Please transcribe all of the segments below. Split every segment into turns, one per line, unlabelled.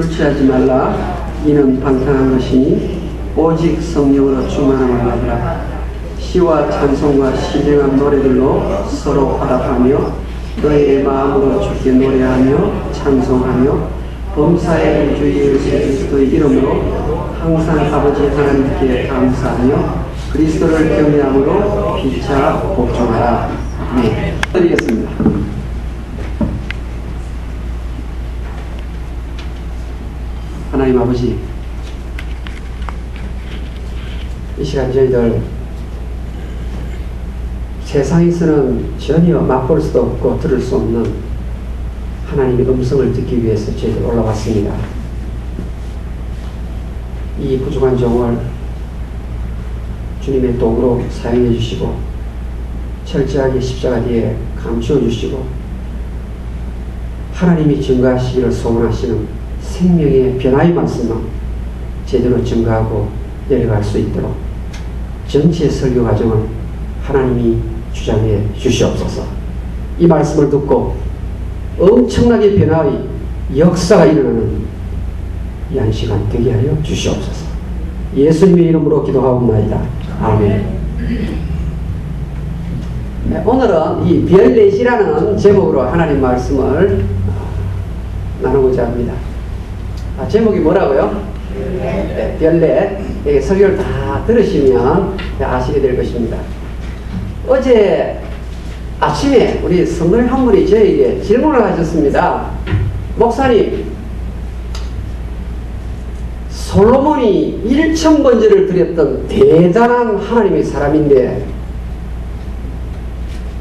술 취하지 말라. 이는 방탕한 것이니 오직 성령으로 충만함을 받으라. 시와 찬송과 시쟁한 노래들로 서로 화답하며 너의 마음으로 주께 노래하며 찬송하며 범사의 주 예수 그리스도의 이름으로 항상 아버지 하나님께 감사하며 그리스도를 경외함으로 피차 복종하라. 네, 드리겠습니다. 하나님 아버지, 이 시간 저희들 세상에서는 전혀 맛볼 수도 없고 들을 수 없는 하나님의 음성을 듣기 위해서 저희들 올라왔습니다. 이 부족한 종을 주님의 도구로 사용해 주시고 철저하게 십자가 뒤에 감추어 주시고 하나님이 증거하시기를 소원하시는 생명의 변화의 말씀만 제대로 증거하고 내려갈 수 있도록 전체 설교 과정을 하나님이 주장해 주시옵소서. 이 말씀을 듣고 엄청나게 변화의 역사가 일어나는 이 한 시간 되게 하여 주시옵소서. 예수님의 이름으로 기도하옵나이다. 아멘. 네, 오늘은 이 별넷이라는 제목으로 하나님 말씀을 나누고자 합니다. 제목이 뭐라고요? 네, 별넷. 설교를 다 들으시면 아시게 될 것입니다. 어제 아침에 우리 성도님 한 분이 저에게 질문을 하셨습니다. 목사님, 솔로몬이 1000번제를 드렸던 대단한 하나님의 사람인데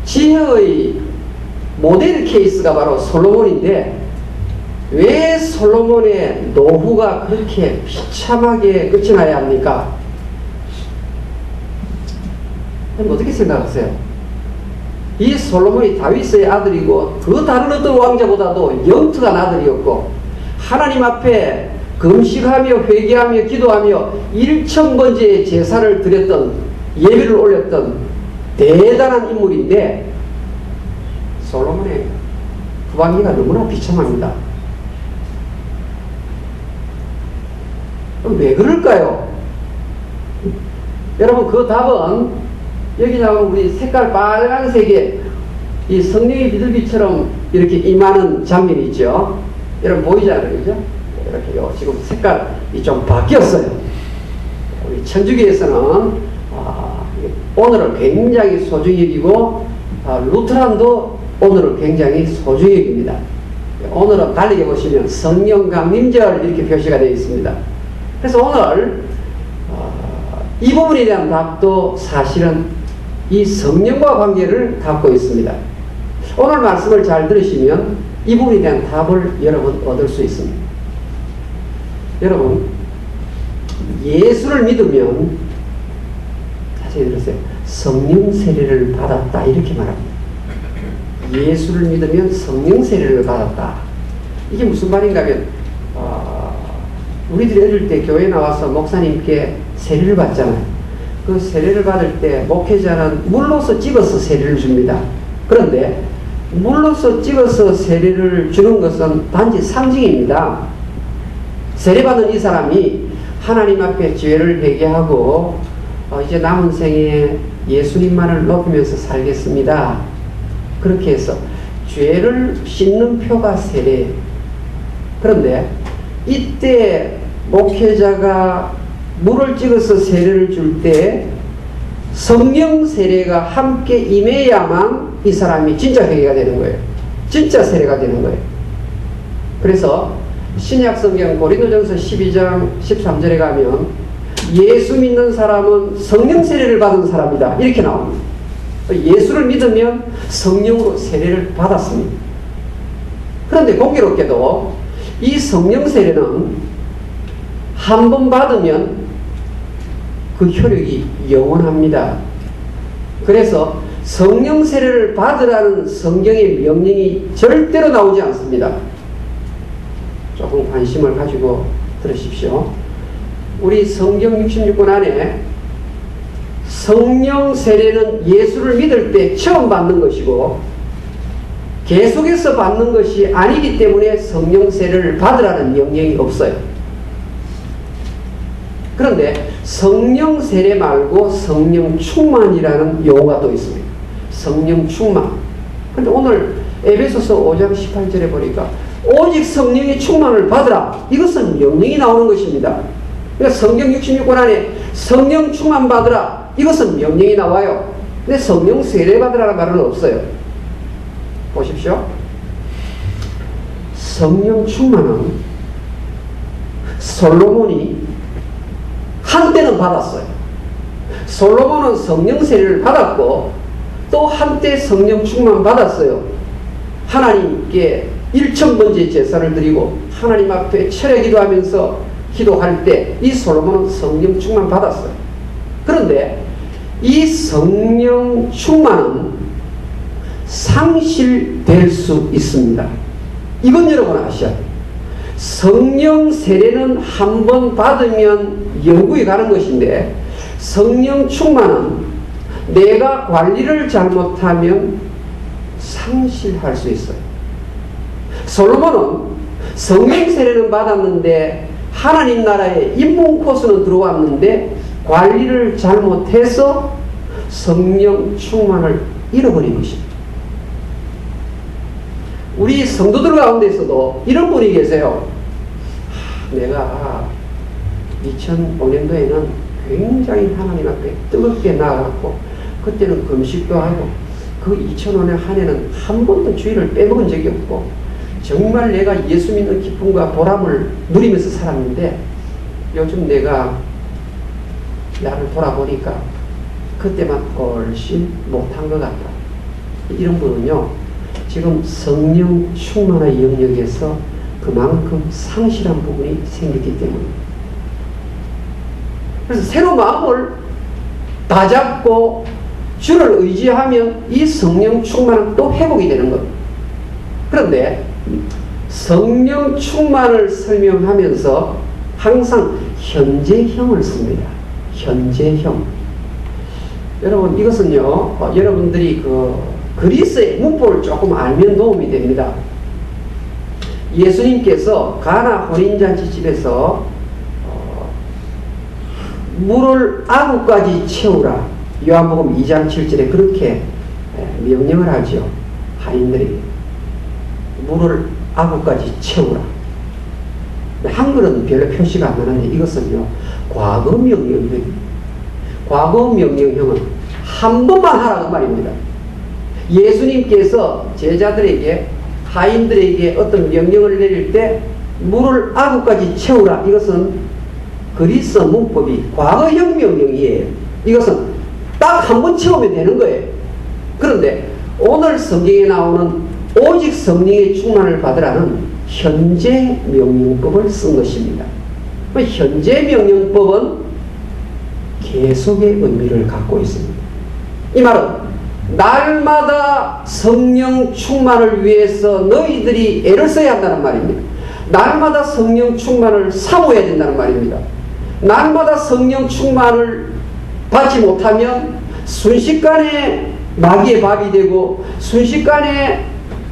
지혜의 모델 케이스가 바로 솔로몬인데 왜 솔로몬의 노후가 그렇게 비참하게 끝이 나야 합니까? 어떻게 생각하세요? 이 솔로몬이 다윗의 아들이고 그 다른 어떤 왕자보다도 영특한 아들이었고 하나님 앞에 금식하며 회개하며 기도하며 1000번제의 제사를 드렸던 예배를 올렸던 대단한 인물인데 솔로몬의 후반기가 너무나 비참합니다. 왜 그럴까요? 여러분, 그 답은 여기 나오는 우리 색깔 빨간색의 이 성령의 비둘기처럼 이렇게 임하는 장면이 있죠. 여러분 보이잖아요, 그죠? 이렇게 지금 색깔이 좀 바뀌었어요. 우리 천주교에서는 오늘을 굉장히 소중히 여기고 루트란도 오늘을 굉장히 소중히 여깁니다. 오늘은 달리게 보시면 성령 강림절 이렇게 표시가 되어 있습니다. 그래서 오늘 이 부분에 대한 답도 사실은 이 성령과 관계를 갖고 있습니다. 오늘 말씀을 잘 들으시면 이 부분에 대한 답을 여러분 얻을 수 있습니다. 여러분, 예수를 믿으면 자세히 들으세요. 성령 세례를 받았다 이렇게 말합니다. 예수를 믿으면 성령 세례를 받았다. 이게 무슨 말인가 하면 우리들이 어릴 때 교회 나와서 목사님께 세례를 받잖아요. 그 세례를 받을 때 목회자는 물로서 찍어서 세례를 줍니다. 그런데 물로서 찍어서 세례를 주는 것은 단지 상징입니다. 세례받은 이 사람이 하나님 앞에 죄를 회개하고 이제 남은 생에 예수님만을 높이면서 살겠습니다. 그렇게 해서 죄를 씻는 표가 세례. 그런데 이때 목회자가 물을 찍어서 세례를 줄 때 성령 세례가 함께 임해야만 이 사람이 진짜 회개가 되는 거예요. 진짜 세례가 되는 거예요. 그래서 신약 성경 고린도전서 12장 13절에 가면 예수 믿는 사람은 성령 세례를 받은 사람이다 이렇게 나옵니다. 예수를 믿으면 성령으로 세례를 받았습니다. 그런데 공교롭게도 이 성령 세례는 한 번 받으면 그 효력이 영원합니다. 그래서 성령 세례를 받으라는 성경의 명령이 절대로 나오지 않습니다. 조금 관심을 가지고 들으십시오. 우리 성경 66권 안에 성령 세례는 예수를 믿을 때 처음 받는 것이고 계속해서 받는 것이 아니기 때문에 성령 세례를 받으라는 명령이 없어요. 그런데 성령 세례 말고 성령 충만이라는 용어가 또 있습니다. 성령 충만. 그런데 오늘 에베소서 5장 18절에 보니까 오직 성령의 충만을 받으라. 이것은 명령이 나오는 것입니다. 그러니까 성경 66권 안에 성령 충만 받으라. 이것은 명령이 나와요. 근데 성령 세례 받으라는 말은 없어요. 보십시오. 성령 충만은 솔로몬이 한때는 받았어요. 솔로몬은 성령 세례를 받았고 또 한때 성령 충만 받았어요. 하나님께 1000번째 제사를 드리고 하나님 앞에 철야 기도하면서 기도할 때 이 솔로몬은 성령 충만 받았어요. 그런데 이 성령 충만은 상실될 수 있습니다. 이건 여러분 아셔야 돼요. 성령 세례는 한 번 받으면 영구히 가는 것인데 성령 충만은 내가 관리를 잘못하면 상실할 수 있어요. 솔로몬은 성령 세례는 받았는데 하나님 나라에 입문 코스는 들어왔는데 관리를 잘못해서 성령 충만을 잃어버린 것입니다. 우리 성도들 가운데서도 이런 분이 계세요. 내가 2005년도에는 굉장히 하나님 앞에 뜨겁게 나아갔고 그때는 금식도 하고 그 2005년 한 해는 한 번도 주일을 빼먹은 적이 없고 정말 내가 예수 믿는 기쁨과 보람을 누리면서 살았는데 요즘 내가 나를 돌아보니까 그때만 훨씬 못한 것 같다. 이런 분은요 지금 성령 충만의 영역에서 그만큼 상실한 부분이 생겼기 때문입니다. 그래서 새로 마음을 다잡고 주를 의지하면 이 성령 충만은 또 회복이 되는 겁니다. 그런데 성령 충만을 설명하면서 항상 현재형을 씁니다. 현재형. 여러분 이것은요 여러분들이 그리스의 문법을 조금 알면 도움이 됩니다. 예수님께서 가나 혼인잔치 집에서 물을 아구까지 채우라. 요한복음 2장 7절에 그렇게 명령을 하죠. 하인들에게 물을 아구까지 채우라. 한글은 별로 표시가 안 나는데 이것은요 과거 명령형입니다. 과거 명령형은 한 번만 하라고 말입니다. 예수님께서 제자들에게 하인들에게 어떤 명령을 내릴 때 물을 아구까지 채우라. 이것은 그리스 문법이 과거형 명령이에요. 이것은 딱 한 번 채우면 되는 거예요. 그런데 오늘 성경에 나오는 오직 성령의 충만을 받으라는 현재 명령법을 쓴 것입니다. 현재 명령법은 계속의 의미를 갖고 있습니다. 이 말은 날마다 성령 충만을 위해서 너희들이 애를 써야 한다는 말입니다. 날마다 성령 충만을 사모해야 된다는 말입니다. 날마다 성령 충만을 받지 못하면 순식간에 마귀의 밥이 되고 순식간에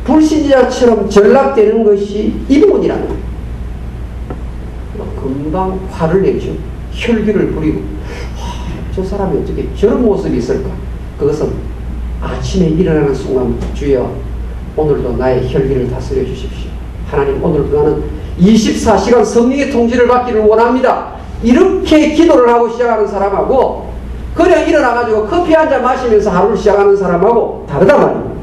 불신자처럼 전락되는 것이 이 부분이라는 거예요. 금방 화를 내죠. 혈기를 부리고 저 사람이 어떻게 저런 모습이 있을까? 그것은 아침에 일어나는 순간 주여 오늘도 나의 혈기를 다스려 주십시오. 하나님 오늘 나는 24시간 성령의 통치를 받기를 원합니다. 이렇게 기도를 하고 시작하는 사람하고 그냥 일어나가지고 커피 한잔 마시면서 하루를 시작하는 사람하고 다르단 말입니다.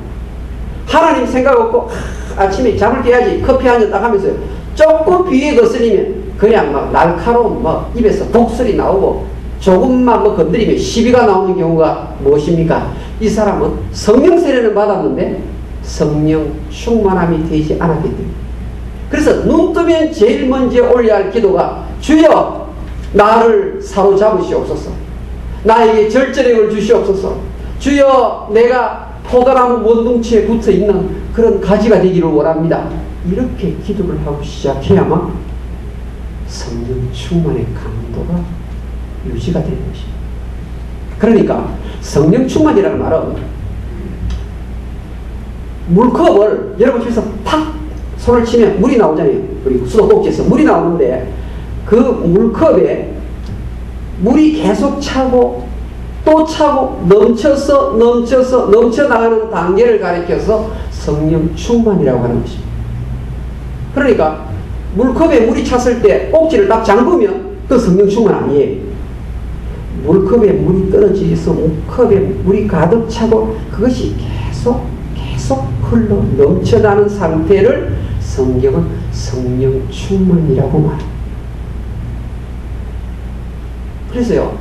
하나님 생각 없고 아침에 잠을 깨야지 커피 한잔 딱 하면서 조금 귀에 거슬리면 그냥 막 날카로운 막 입에서 독설이 나오고 조금만 뭐 건드리면 시비가 나오는 경우가 무엇입니까? 이 사람은 성령 세례는 받았는데 성령 충만함이 되지 않았기 때문에. 그래서 눈 뜨면 제일 먼저 올려야 할 기도가 주여 나를 사로잡으시옵소서. 나에게 절제력을 주시옵소서. 주여 내가 포도나무 원둥치에 붙어있는 그런 가지가 되기를 원합니다. 이렇게 기도를 하고 시작해야만 성령 충만의 강도가 유지가 되는 것입니다. 그러니까 성령 충만이라는 말은 물컵을 여러분 집에서 탁 손을 치면 물이 나오잖아요. 우리 수도꼭지에서 물이 나오는데 그 물컵에 물이 계속 차고 또 차고 넘쳐서 넘쳐나가는 단계를 가리켜서 성령 충만이라고 하는 것입니다. 그러니까 물컵에 물이 찼을 때 꼭지를 딱 잠그면 그 성령 충만 아니에요. 물컵에 물이 떨어지서 물컵에 물이 가득 차고 그것이 계속 흘러 넘쳐나는 상태를 성경은 성령 충만이라고 말합니다. 그래서요,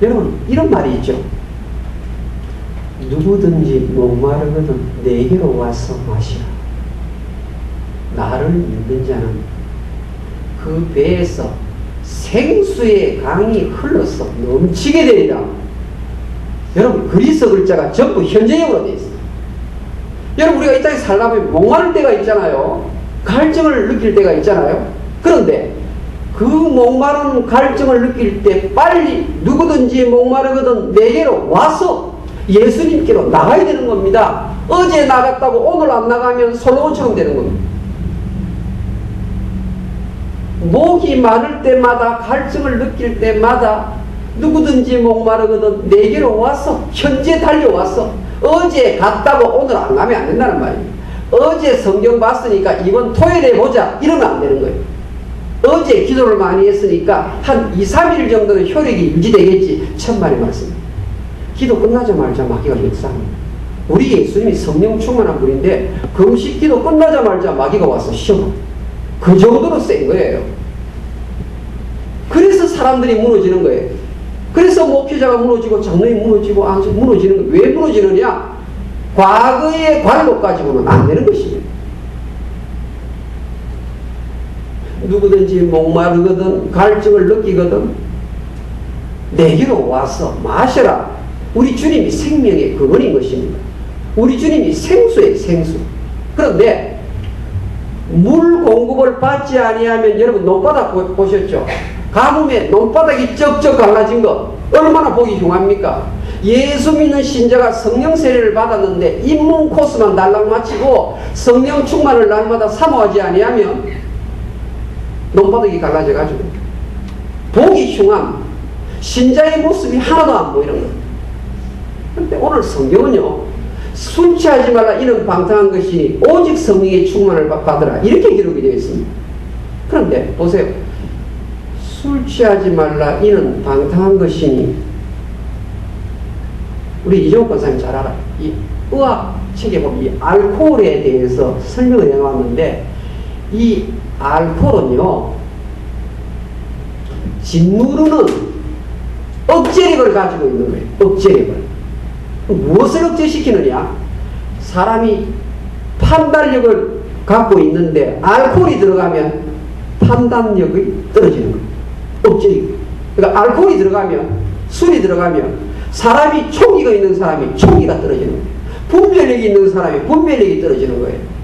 여러분 이런 말이 있죠. 누구든지 목마르거든 내게로 와서 마시라. 나를 믿는 자는 그 배에서 생수의 강이 흘러서 넘치게 되리라. 여러분 그리스 글자가 전부 현재형으로 되어 있습니다. 여러분 우리가 이 땅에 살다 보면 목마를 때가 있잖아요. 갈증을 느낄 때가 있잖아요. 그런데 그 목마른 갈증을 느낄 때 빨리 누구든지 목마르거든 내게로 와서 예수님께로 나가야 되는 겁니다. 어제 나갔다고 오늘 안 나가면 솔로몬처럼 되는 겁니다. 목이 마를 때마다 갈증을 느낄 때마다 누구든지 목마르거든 내게로 와서 현재 달려와서 어제 갔다고 오늘 안 가면 안 된다는 말입니다. 어제 성경 봤으니까 이번 토요일에 보자 이러면 안 되는 거예요. 어제 기도를 많이 했으니까 한 2, 3일 정도는 효력이 유지되겠지. 천만의 말씀. 기도 끝나자마자 마귀가 역사합니다. 우리 예수님이 성령 충만한 분인데 금식 기도 끝나자마자 마귀가 와서 시험합니다. 그 정도로 센 거예요. 그래서 사람들이 무너지는 거예요. 그래서 목회자가 무너지고 장로이 무너지고 무너지는 거예요. 왜 무너지느냐? 과거의 관로 가지고는 안 되는 것입니다. 누구든지 목마르거든 갈증을 느끼거든 내게로 와서 마셔라. 우리 주님이 생명의 근원인 것입니다. 우리 주님이 생수의 생수. 그런데 물 공급을 받지 아니하면 여러분 논바닥 보셨죠? 가뭄에 논바닥이 쩍쩍 갈라진 것 얼마나 보기 흉합니까? 예수 믿는 신자가 성령 세례를 받았는데 입문 코스만 달랑 마치고 성령 충만을 날마다 사모하지 아니하면 논바닥이 갈라져가지고 보기 흉함, 신자의 모습이 하나도 안 보이는 거예요. 그런데 오늘 성경은요, 술 취하지 말라 이는 방탕한 것이니 오직 성령의 충만을 받으라 이렇게 기록이 되어 있습니다. 그런데 보세요. 술 취하지 말라 이는 방탕한 것이니, 우리 이종욱 권사님 잘 알아요. 이 의학 책에 보면 이 알코올에 대해서 설명을 해놨는데 이 알코올은요 짓누르는 억제력을 가지고 있는 거예요. 억제력을. 무엇을 억제시키느냐? 사람이 판단력을 갖고 있는데 알코올이 들어가면 판단력이 떨어지는 거예요. 억제력. 그러니까 알코올이 들어가면, 술이 들어가면 사람이 총기가 있는 사람이 총기가 떨어지는 거예요. 분별력이 있는 사람이 분별력이 떨어지는 거예요.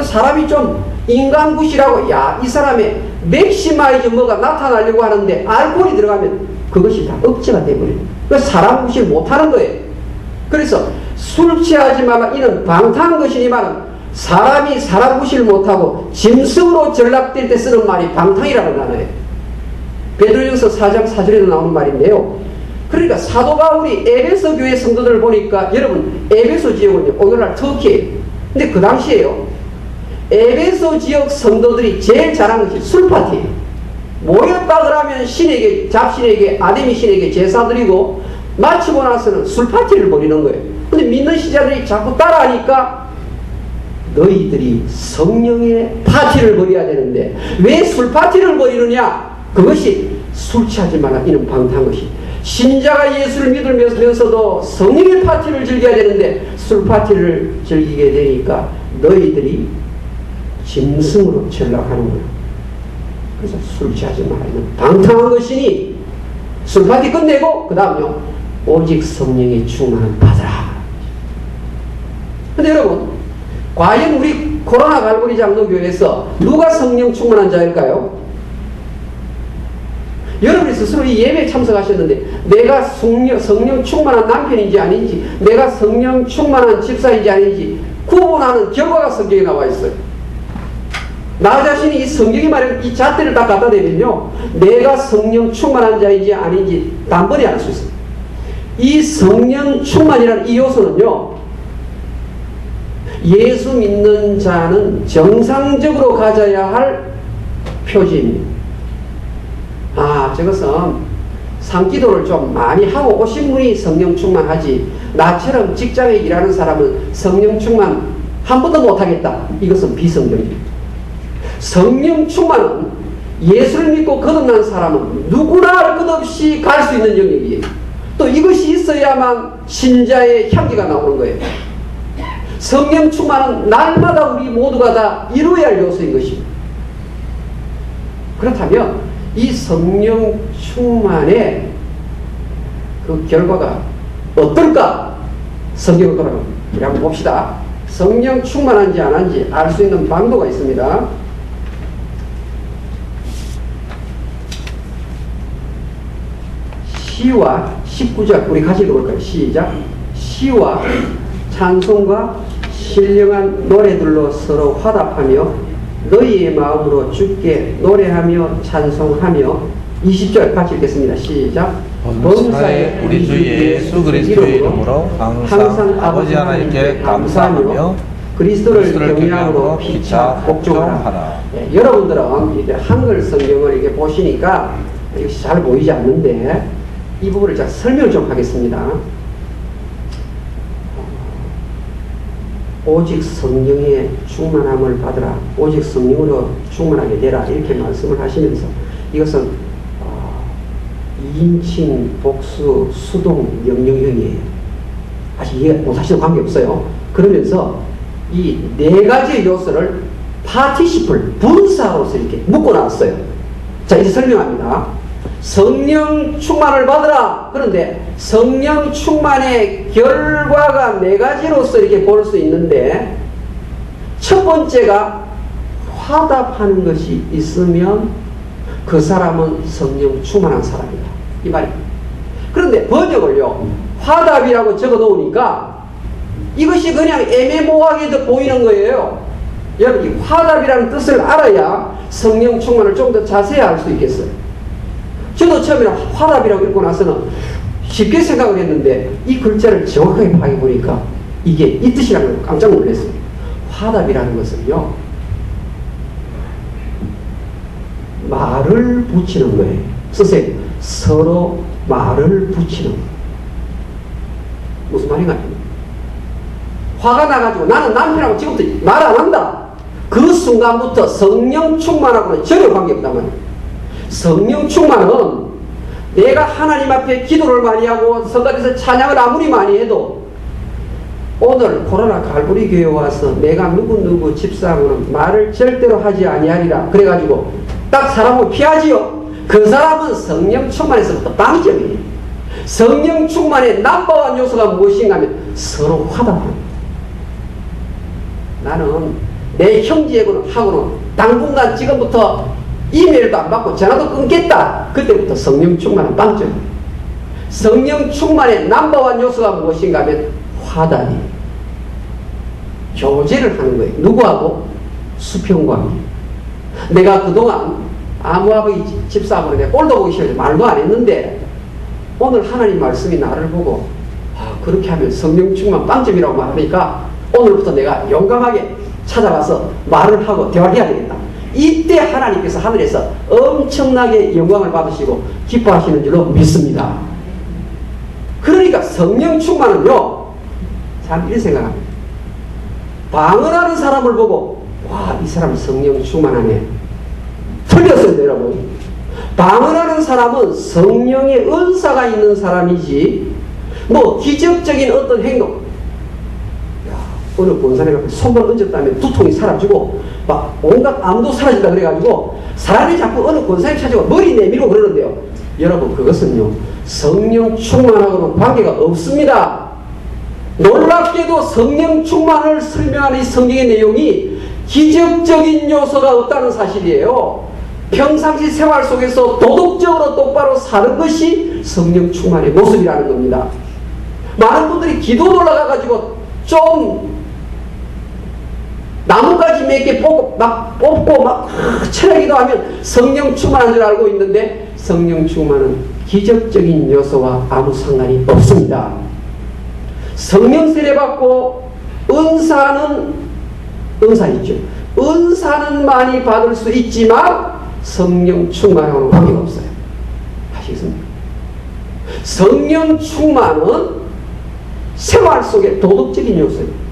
사람이 좀 인간굿이라고, 야, 이 사람의 맥시마이즈 뭐가 나타나려고 하는데 알코올이 들어가면 그것이 다 억제가 되어버려요. 그래서 사람 굿을 못하는 거예요. 그래서 술 취하지 말라 이는 방탕한 것이니만 사람이 사람 굿을 못하고 짐승으로 전락될 때 쓰는 말이 방탕이라고 나눠요. 베드로전서 4장 4절에도 나오는 말인데요. 그러니까 사도 바울이 에베소 교회 성도들을 보니까, 여러분 에베소 지역은요 오늘날 터키예요. 근데 그 당시에요 에베소 지역 성도들이 제일 잘하는 것이 술파티예요. 모였다 그러면 신에게, 잡신에게, 아데미 신에게 제사 드리고 마치고 나서는 술파티를 벌이는 거예요. 근데 믿는 신자들이 자꾸 따라하니까 너희들이 성령의 파티를 벌여야 되는데 왜 술파티를 벌이느냐? 그것이 술 취하지 말라 이는 방탕한 것이, 신자가 예수를 믿으면서도 성령의 파티를 즐겨야 되는데 술 파티를 즐기게 되니까 너희들이 짐승으로 전락하는 거야. 그래서 술 취하지 말라 이는 방탕한 것이니 술 파티 끝내고 그 다음요 오직 성령의 충만을 받으라. 근데 여러분 과연 우리 코로나 갈보리 장로교회에서 누가 성령 충만한 자일까요? 여러분이 스스로 이 예배에 참석하셨는데 내가 성령 충만한 남편인지 아닌지, 내가 성령 충만한 집사인지 아닌지 구분하는 결과가 성경에 나와 있어요. 나 자신이 이 성경이 말하는 이 잣대를 딱 갖다 대면요, 내가 성령 충만한 자인지 아닌지 단번에 알 수 있어요. 이 성령 충만이라는 이 요소는요, 예수 믿는 자는 정상적으로 가져야 할 표지입니다. 저것은 상기도를 좀 많이 하고 오신 분이 성령 충만하지, 나처럼 직장에 일하는 사람은 성령 충만 한 번도 못하겠다, 이것은 비성경입니다. 성령 충만은 예수를 믿고 거듭난 사람은 누구나 할 것 없이 갈 수 있는 영역이에요. 또 이것이 있어야만 신자의 향기가 나오는 거예요. 성령 충만은 날마다 우리 모두가 다 이루어야 할 요소인 것입니다. 그렇다면 이 성령 충만의 그 결과가 어떨까? 성경을 돌아가 우리 한번 봅시다. 성령 충만한지 안 한지 알 수 있는 방도가 있습니다. 시와 19절 우리 같이 읽어볼까요? 시작. 시와 찬송과 신령한 노래들로 서로 화답하며 너희의 마음으로 주께 노래하며 찬송하며 20절 같이 읽겠습니다. 시작.
범사에 우리 주 예수 그리스도의 이름으로 항상 아버지 하나님께 감사하며 그리스도를 경외함으로 피차 복종하라.
여러분들은 이제 한글 성경을 이렇게 보시니까 이것이 잘 보이지 않는데 이 부분을 제가 설명을 좀 하겠습니다. 오직 성령의 충만함을 받으라, 오직 성령으로 충만하게 되라, 이렇게 말씀을 하시면서 이것은 2인칭, 복수, 수동, 명령형이에요. 아직 이해 못하시는 관계없어요. 그러면서 이 네 가지 요소를 파티시플, 분사로서 이렇게 묶어 놨어요. 자, 이제 설명합니다. 성령 충만을 받으라. 그런데 성령 충만의 결과가 네 가지로서 이렇게 볼 수 있는데, 첫 번째가 화답하는 것이 있으면 그 사람은 성령 충만한 사람이다, 이 말입니다. 그런데 번역을요, 화답이라고 적어 놓으니까 이것이 그냥 애매모호하게 보이는 거예요. 여러분, 이 화답이라는 뜻을 알아야 성령 충만을 좀 더 자세히 알 수 있겠어요. 저도 처음에 화답이라고 읽고 나서는 쉽게 생각을 했는데 이 글자를 정확하게 파악해 보니까 이게 이 뜻이라는 걸 깜짝 놀랐어요. 화답이라는 것은요, 말을 붙이는 거예요. 선생님, 서로 말을 붙이는 거예요. 무슨 말인가요? 화가 나가지고 나는 남편하고 지금부터 말 안 한다. 그 순간부터 성령 충만하고는 전혀 관계없단 말이에요. 성령 충만은 내가 하나님 앞에 기도를 많이 하고 성가대에서 찬양을 아무리 많이 해도 오늘 코로나 갈보리 교회 와서 내가 누구 집사하고는 말을 절대로 하지 아니하리라 그래가지고 딱 사람을 피하지요. 그 사람은 성령 충만에서부터 빵점이에요. 성령 충만의 넘버원 요소가 무엇인가 하면 서로 화답합니다. 나는 내 형제하고는 당분간 지금부터 이메일도 안 받고 전화도 끊겠다. 그때부터 성령 충만은 빵점. 성령 충만의 넘버원 요소가 무엇인가 하면 화답이에요. 교제를 하는 거예요. 누구하고? 수평과 함께. 내가 그동안 아무 아버지 집사하고는 내가 꼴도 보기 싫어서 말도 안 했는데 오늘 하나님 말씀이 나를 보고 그렇게 하면 성령 충만 빵점이라고 말하니까 오늘부터 내가 용감하게 찾아가서 말을 하고 대화를 해야 되겠다. 이때 하나님께서 하늘에서 엄청나게 영광을 받으시고 기뻐하시는 줄로 믿습니다. 그러니까 성령 충만은요, 참 이렇게 생각합니다. 방언하는 사람을 보고 와, 이 사람 성령 충만하네. 틀렸어요, 여러분. 방언하는 사람은 성령의 은사가 있는 사람이지 뭐 기적적인 어떤 행동, 어느 본사에 가서 손만 얹었다면 두통이 사라지고 막 온갖 암도 사라진다 그래가지고 사람이 자꾸 어느 권사에 찾아가 머리 내밀고 그러는데요. 여러분, 그것은요 성령 충만하고는 관계가 없습니다. 놀랍게도 성령 충만을 설명하는 이 성경의 내용이 기적적인 요소가 없다는 사실이에요. 평상시 생활 속에서 도덕적으로 똑바로 사는 것이 성령 충만의 모습이라는 겁니다. 많은 분들이 기도 올라가가지고 좀 나뭇가지 몇 개 뽑고 막 천여 기도하면 성령 충만한 줄 알고 있는데 성령 충만은 기적적인 요소와 아무 상관이 없습니다. 성령 세례받고 은사는 은사 있죠. 은사는 많이 받을 수 있지만 성령 충만하고는 관계가 없어요. 아시겠습니까? 성령 충만은 생활 속의 도덕적인 요소예요.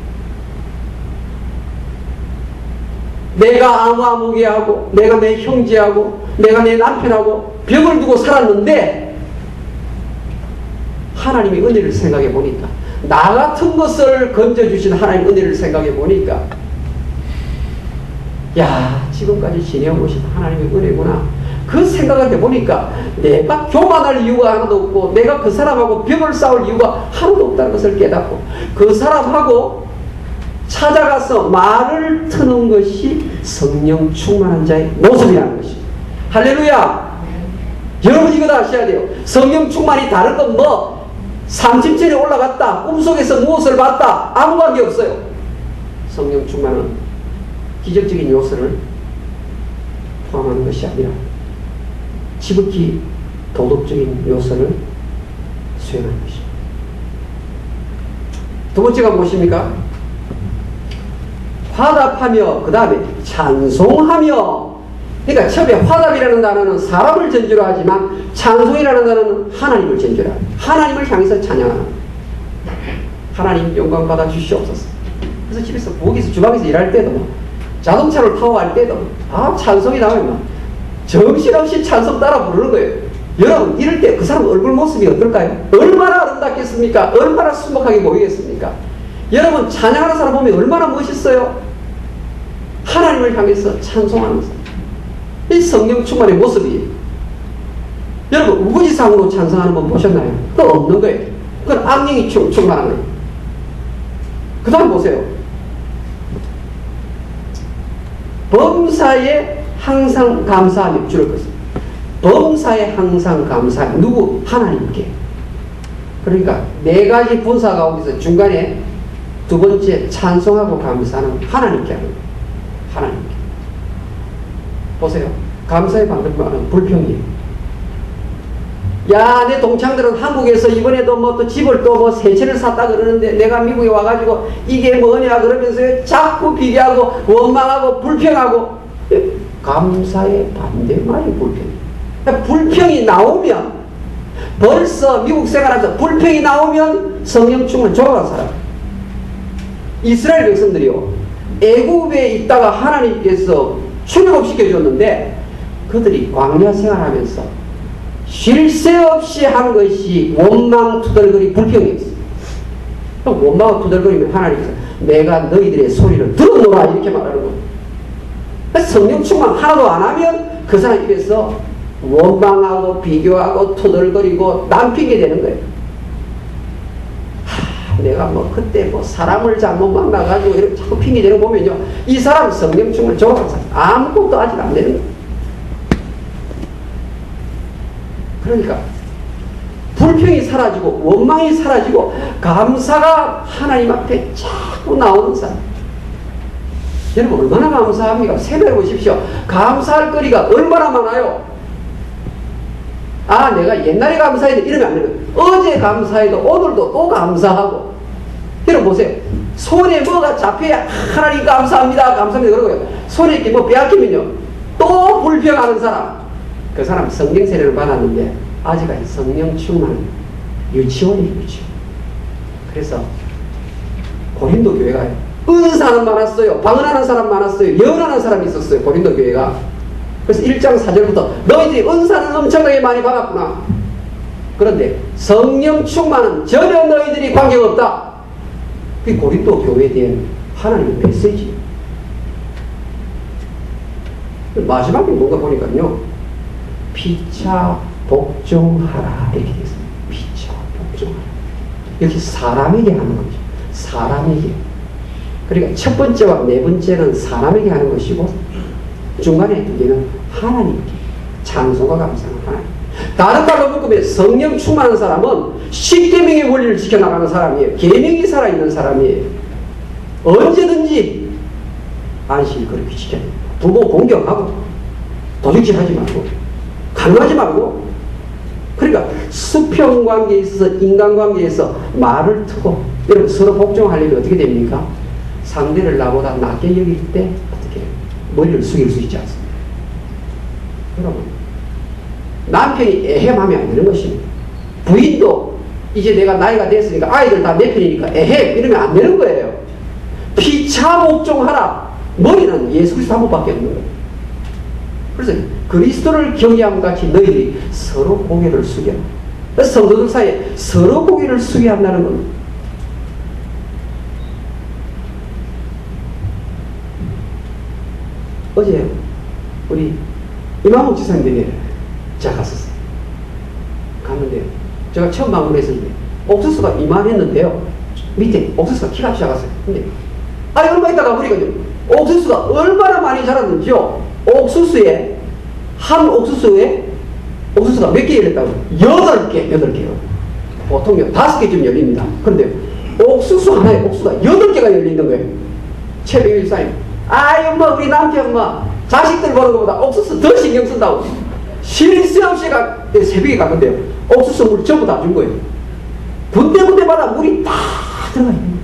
내가 아무아무게 하고 내가 내 형제하고 내가 내 남편하고 벽을 두고 살았는데 하나님의 은혜를 생각해 보니까 나 같은 것을 건져주신 하나님의 은혜를 생각해 보니까 야 지금까지 지내오신 하나님의 은혜구나 그 생각을 해보니까 내가 교만할 이유가 하나도 없고 내가 그 사람하고 벽을 쌓을 이유가 하나도 없다는 것을 깨닫고 그 사람하고 찾아가서 말을 트는 것이 성령 충만한 자의 모습이라는 것입니다. 할렐루야! 여러분 이거 다 아셔야 돼요. 성령 충만이 다른 건 뭐 삼십전에 올라갔다 꿈속에서 무엇을 봤다 아무 관계 없어요. 성령 충만은 기적적인 요소를 포함하는 것이 아니라 지극히 도덕적인 요소를 수행하는 것입니다. 두 번째가 무엇입니까? 화답하며 그 다음에 찬송하며. 그러니까 처음에 화답이라는 단어는 사람을 전제로 하지만 찬송이라는 단어는 하나님을 전제로 합니다. 하나님을 향해서 찬양하는 하나님 영광 받아 주시옵소서. 그래서 집에서 부엌에서 주방에서 일할 때도 자동차를 타고 갈 때도 찬송이 나오면 정신없이 찬송 따라 부르는 거예요. 여러분 이럴 때 그 사람 얼굴 모습이 어떨까요? 얼마나 아름답겠습니까? 얼마나 순박하게 보이겠습니까? 여러분 찬양하는 사람 보면 얼마나 멋있어요? 하나님을 향해서 찬송하는 사람. 이 성령 충만의 모습이에요. 여러분 우거지상으로 찬송하는 분 보셨나요? 그거 없는 거예요. 그건 악령이 충만한 거예요. 그 다음 보세요. 범사에 항상 감사하며 줄을 것입니다. 범사에 항상 감사하며 누구? 하나님께. 그러니까 네 가지 분사 가운데서 중간에 두 번째 찬송하고 감사는 하나님께 하는 거예요. 하나님께. 보세요. 감사의 반대말은 불평이에요. 야, 내 동창들은 한국에서 이번에도 뭐 또 집을 또 뭐 세 채를 샀다 그러는데 내가 미국에 와가지고 이게 뭐냐 그러면서 자꾸 비교하고 원망하고 불평하고. 감사의 반대말이 불평이에요. 불평이 나오면 벌써 미국 생활하면서 불평이 나오면 성령 충만 졸아간 사람. 이스라엘 백성들이요. 애굽에 있다가 하나님께서 출애굽시켜줬는데 그들이 광야 생활하면서 쉴 새 없이 한 것이 원망, 투덜거리, 불평이었어요. 원망, 투덜거리면 하나님께서 내가 너희들의 소리를 들어놓으라 이렇게 말하는 거예요. 성령 충만 하나도 안 하면 그 사람 입에서 원망하고 비교하고 투덜거리고 남 핑계 되는 거예요. 내가 뭐 그때 뭐 사람을 잘못 만나가지고 이렇게 자꾸 핑계대는 거 보면요. 이 사람 성령 충만 정확한 사람. 아무것도 아직 안 되는 거예요. 그러니까 불평이 사라지고 원망이 사라지고 감사가 하나님 앞에 자꾸 나오는 사람. 여러분 얼마나 감사합니까? 생각해 보십시오. 감사할 거리가 얼마나 많아요. 내가 옛날에 감사했는데 이러면 안 되는 거예요. 어제 감사해도 오늘도 또 감사하고. 여러분 보세요. 손에 뭐가 잡혀야 하나님 감사합니다. 감사합니다. 그러고요. 손에 이렇게 뭐 빼앗기면요. 또 불평하는 사람. 그 사람 성령 세례를 받았는데 아직까지 성령 충만 유치원이에요. 유치원. 그래서 고린도 교회가요. 은사는 많았어요. 방언하는 사람 많았어요. 예언하는 사람이 있었어요. 고린도 교회가. 그래서 1장 4절부터 너희들이 은사는 엄청나게 많이 받았구나. 그런데 성령 충만은 전혀 너희들이 관계가 없다. 그게 고린도 교회에 대한 하나님의 메시지. 마지막에 뭔가 보니까요. 피차 복종하라 이렇게 되어 있습니다. 피차 복종하라. 이렇게 사람에게 하는 거죠. 사람에게. 그러니까 첫 번째와 네 번째는 사람에게 하는 것이고 중간에 두 개는 하나님, 찬송과 감사는 하나님. 다른 말로 묶으면 성령 충만한 사람은 십계명의 원리를 지켜나가는 사람이에요. 계명이 살아있는 사람이에요. 언제든지 안식일 그렇게 지켜야 돼요. 부모 공경하고 도둑질하지 말고 가늠하지 말고. 그러니까 수평관계에 있어서 인간관계에서 말을 트고 여러분 서로 복종하려면 어떻게 됩니까? 상대를 나보다 낮게 여길 때 어떻게 해요? 머리를 숙일 수 있지 않습니까? 여러분 남편이 에헴하면 안 되는 것입니다. 부인도 이제 내가 나이가 됐으니까 아이들 다 내 편이니까 에헴 이러면 안 되는 거예요. 피차 복종하라. 머리는 예수 그리스도 한 분밖에 없는 거예요. 그래서 그리스도를 경외함 같이 너희들이 서로 고개를 숙여. 성도들 사이에 서로 고개를 숙여야 한다는 겁니다. 어제 우리 이만복 지사님에게 제가 갔었어요. 갔는데 제가 처음 방문했을 때 옥수수가 이만했는데요. 밑에 옥수수가 키가 작았어요. 근데 얼마 있다가 보니까요. 옥수수가 얼마나 많이 자랐는지요. 옥수수에 한 옥수수에 옥수수가 몇 개 열렸다고? 8개요. 보통요 5개쯤 열립니다. 그런데 옥수수 하나에 옥수수가 8개가 열리는 거예요. 최백일 집사님, 아이 엄마 우리 남편 엄마 자식들 보는 것보다 옥수수 더 신경 쓴다고 쉴 새 없이 새벽에 갔는데요. 옥수수 물 전부 다 준 거예요. 군데군데마다 물이 다 들어가 있는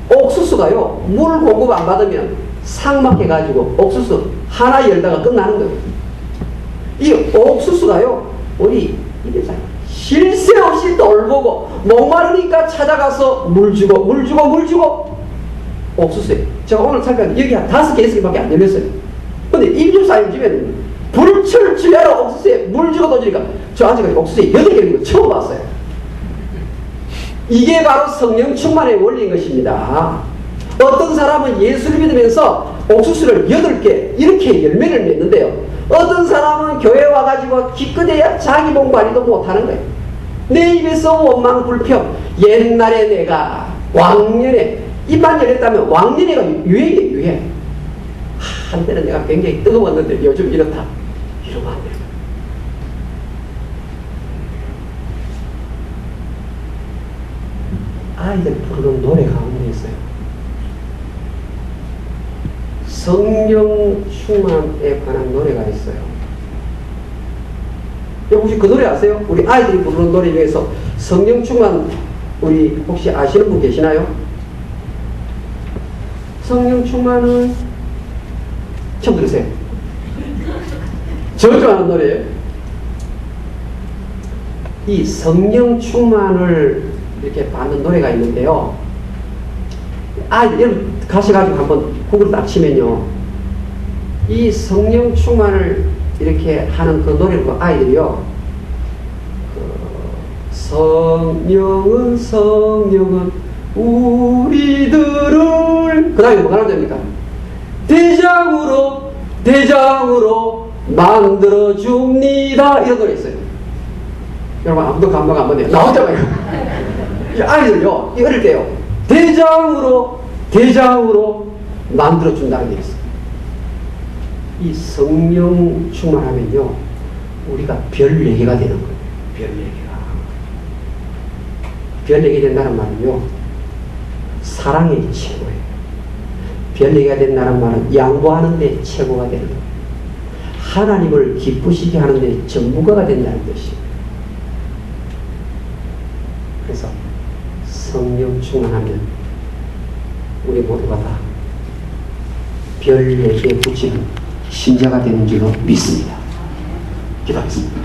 거예요. 옥수수가요 물 공급 안 받으면 삭막해가지고 옥수수 하나 열다가 끝나는 거예요. 이 옥수수가요 우리 쉴 새 없이 돌보고 목마르니까 찾아가서 물 주고 옥수수에 제가 오늘 살펴봤는데 여기 한 5개, 6개밖에 안 열렸어요. 근데 임집사님 집에는 불철 주야로 옥수수에 물 주고 도주니까 저 아직까지 옥수수에 8개 열린 거 처음 봤어요. 이게 바로 성령 충만의 원리인 것입니다. 어떤 사람은 예수를 믿으면서 옥수수를 8개 이렇게 열매를 맺는데요. 어떤 사람은 교회 와가지고 기껏해야 자기 몸 관리도 못하는 거예요. 내 입에서 원망 불평. 옛날에 내가 왕년에 입만 열렸다면 왕년에가 유행이에요. 유행. 한때는 내가 굉장히 뜨거웠는데 요즘 이렇다. 이러면 안 돼요. 아이들 부르는 노래 가운데 있어요. 성령 충만에 관한 노래가 있어요. 혹시 그 노래 아세요? 우리 아이들이 부르는 노래 중에서 성령 충만 우리 혹시 아시는 분 계시나요? 성령 충만은 처음 들으세요. 저 좋아하는 노래예요. 이 성령 충만을 이렇게 받는 노래가 있는데요. 여러분 가셔가지고 한번 구글 딱 치면요. 이 성령 충만을 이렇게 하는 그 노래를 아이들이요. 성령은 우리들을 그 다음에 뭐가 나옵니까? 대장으로 만들어 줍니다. 이런 노래 있어요. 여러분 아무도 감동 안 받네요. 나오잖아요. 이 아이들요, 이 어릴 때요, 대장으로 만들어 준다는 게 있어요. 이 성령 충만하면요, 우리가 별 4개가 되는 거예요. 별 4개가. 별 4개 된다는 말은요, 사랑의 최고예요. 별 4개가 된다는 말은 양보하는 데 최고가 되는 거예요. 하나님을 기쁘시게 하는 데 전부가가 된다는 것이에요. 그래서 성령 충만하면 우리 모두가 다 별 4개 붙이는 신자가 되는 줄로 믿습니다. 기도하겠습니다.